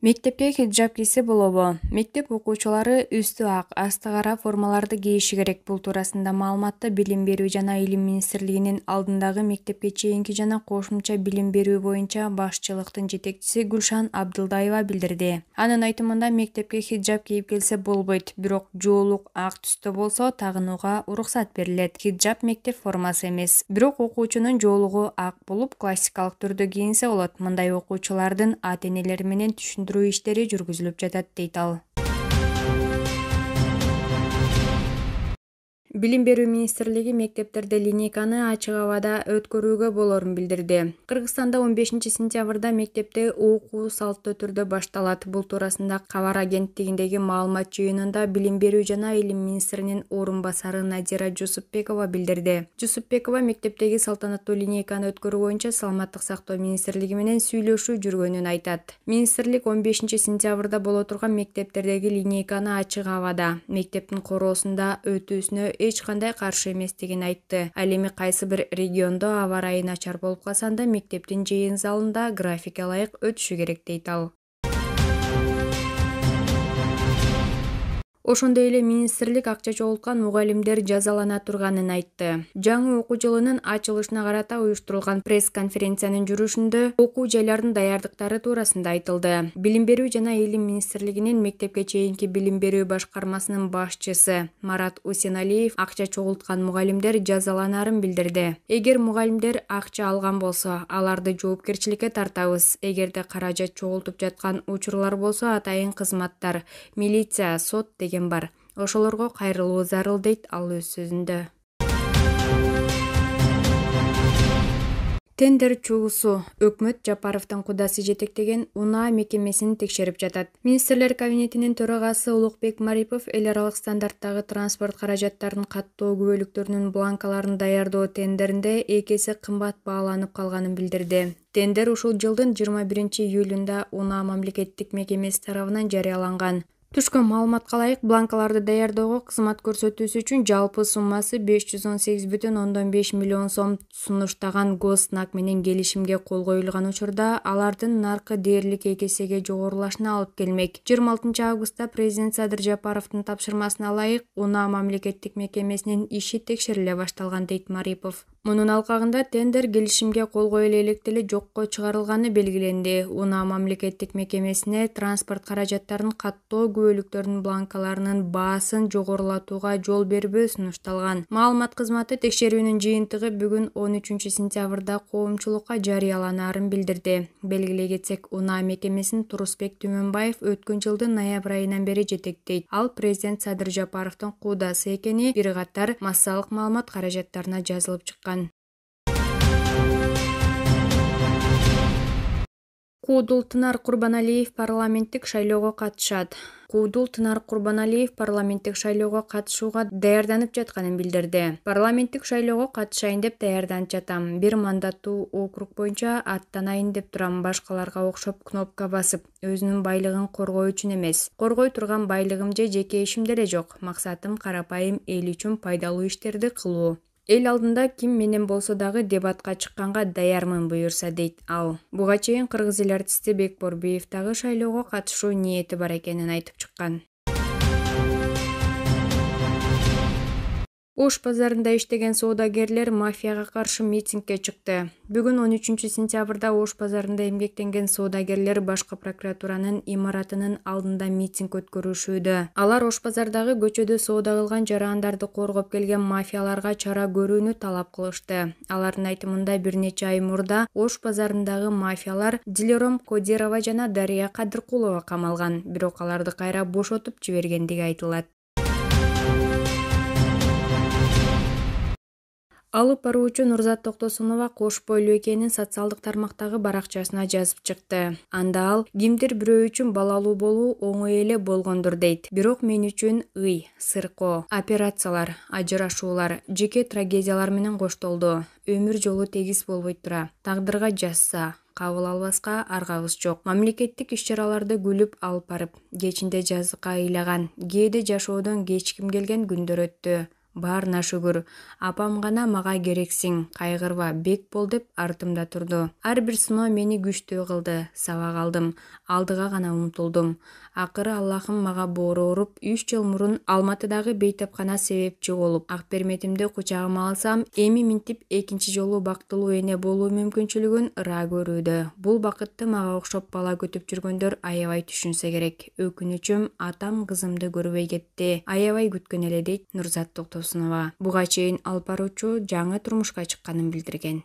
Мектепке хиджаб кийсе болобу? Мектеп окуучулары үстү ак, асты кара формаларды кийиши керек. Бул туурасында маалыматты Билим берүү жана Илим министрлигинин алдындагы мектепке чейинки жана кошумча билим берүү боюнча башчылыктын жетекчиси Гүлшан Абдылдаева билдирди. Анын айтымында мектепке хиджаб кийип келсе болбойт, бирок жоолук ак түстө болсо тагынууга уруксат берилет. Хиджаб мектеп формасы эмес, бирок окуучунун жоолугу ак болуп, классикалык түрдө кийинсе болот. Мындай окуучулардын ата-энелери менен иштери жүргүзүлүп жатат, дейт ал. Билим берүү министрлиги мектептерде линейканы ачык абада өткөрүүгө болорун билдирди. Кыргызстанда 15-сентябрда мектепте окуу салттуу түрдө башталат. Бул туурасында Кабар агенттигиндеги маалымат жыйынында Билим берүү жана Илим министринин орун басары Надира Жусупбекова билдирди. Жусупбекова мектептеги салтанаттуу линейканы өткөрүү боюнча Саламаттык сактоо министрлиги менен сүйлөшүү жүргөнүн айтат. Министрлик 15-сентябрда боло турган мектептердеги линейканы ачык абада, мектептин короосунда өтүүсүнө эч кандай каршы эместигин айтты. Ал эми кайсы бир региондо аба ырайы начар болуп калса анда мектептин жыйын залында графикке ылайык өтүшү керек, дейт ал. Ошондой эле министрлик акча чогулткан мугалимдер жазалана турганын айтты. Жаңы окуу жылынын ачылышына карата уюштурулган пресс-конференциянын жүрүшүндө окуу жайлардын даярдыктары туурасында айтылды. Билим берүү жана Илим министрлигинин мектепке чейинки билим берүү башкармасынын башчысы Марат Усеналиев акча чогулткан мугалимдер жазаланарын билдирди. Эгер мугалимдер акча алган болсо, аларды жоопкерчиликке тартабыз. Эгерде каражат чогултуп жаткан учурлар болсо, атайын кызматтар, милиция, сот деген бар. Ошолорго кайрылуу зарыл, дейт ал өз сөзүндө. Тендер чугусу. Өкмөт Жапаровдун кудасы жетектеген УНА мекемесин текшерип жатат. Министрлер кабинетинин төрагасы Улукбек Марипов эл аралык стандарттагы транспорт каражаттарын каттоо күбөлүктөрүнүн бланкаларын даярдоо тендеринде 2 эсе кымбат бааланып калганын билдирди. Тендер ушул жылдын 21-июлунда УНА мамлекеттик мекемеси тарабынан жарыяланган. Түшкөн маалыматка ылайык, бланкаларды даярдоого кызмат көрсөтүүсү үчүн жалпы суммасы 518,5 миллион сом сунуштаган Госнак менен келишимге кол коюлган учурда алардын наркы дээрлик 2 эсеге жогорулашына алып келмек. 26 августта президент Садыр Жапаровдун тапшырмасына ылайык УНА мамлекеттик мекемесинин иши текшериле башталган, дейт Марипов. Мунун алкагында тендер келишимге кол коюла электе эле жокко чыгарылганы белгиленди. УНА мамлекеттик мекемесине транспорт каражаттарын каттоо күбөлүктөрүнүн бланкаларынын баасын жогорулатууга жол бербөө сунушталган. Маалымат кызматы текшерүүнүн жыйынтыгы бүгүн 13-сентябрда коомчулукка жарыяланаарын билдирди. Белгилей кетсек, УНА мекемесин Турусбек Түмөнбаев өткөн жылдын ноябрь айынан бери жетектейт. Ал президент Садыр Жапаровдун куудасы экени бир катар массалык маалымат каражаттарына жазылып чыккан. Куудул Тынар Курбаналиев парламенттик шайлоого катышат. Куудул Тынар Курбаналиев парламенттик шайлоого катышууга даярданып жатканын билдирди. Парламенттик шайлоого катышайын деп даярданып жатам. Бир мандаттуу округ боюнча аттанайын деп турам. Башкаларга окшоп кнопка басып, өзүнүн байлыгын коргоо үчүн эмес. Коргой турган байлыгым же жеке ишим деле жок. Максатым карапайым эл үчүн пайдалуу иштерди кылуу. Эл алдында ким менен болсо дагы дебатка чыкканга даярмын буюрса, дейт ал. Буга чейин кыргыз эл артисти Бекборбиев дагы шайлоого катышуу ниети бар экенин айтып чыккан. Ош базарында иштеген соодагерлер мафияга каршы митингге чыкты. Бүгүн 13-сентябрда Ош базарында эмгектенген соодагерлер башкы прокуратуранын имаратынын алдында митинг өткөрүшүүдө. Алар Ош базардагы көчөдө соода кылган жарандарды коргоп келген мафияларга чара көрүүнү талап кылышты. Алардын айтымында бир нече ай мурда Ош базарындагы мафиялар Дилером Кодирова жана Дария Кадыркулова камалган, бирок аларды кайра бошотуп жибергендиги айтылат. Алып баруучу Нурзат Токтосунова кош бойлуу экенин социалдык тармактагы баракчасына жазып чыкты. Анда ал кимдир бирөө үчүн балалуу болуу оңой эле болгондур, дейт. Бирок мен үчүн сыркоо, операциялар, ажырашуулар, жеке трагедиялар менен коштолду. Өмүр жолу тегиз болбой тура. Тагдырга жазса, кабыл албаска аргабыз жок. Мамлекеттик иш-чараларды күлүп алып барып, кечинде жазыкка ыйлаган, кээде жашоодон кечким келген күндөр өттү. Баарына шүгүр. Апам гана мага керексиң, кайгырба, бек бол деп артымда турду. Ар бир сыноо мени күчтүү кылды. Сабак алдым, алдыга гана умтулдум. Акыры Аллахым мага боору уруп, 3 жыл мурун Алматыдагы бейтапкана себепчи болуп, ак перметимди кучагыма алсам, эми минтип экинчи жолу бактылуу эне болуу мүмкүнчүлүгүн ыраа көрүүдө. Бул бакытты мага окшоп бала күтүп жүргөндөр аябай түшүнсө керек. Өкүнүчүм, атам кызымды көрбөй кетти. Аябай күткөн эле, дейт Нурзат Токтосунова. Буга чейин алып баруучу жаңы турмушка чыкканын билдирген.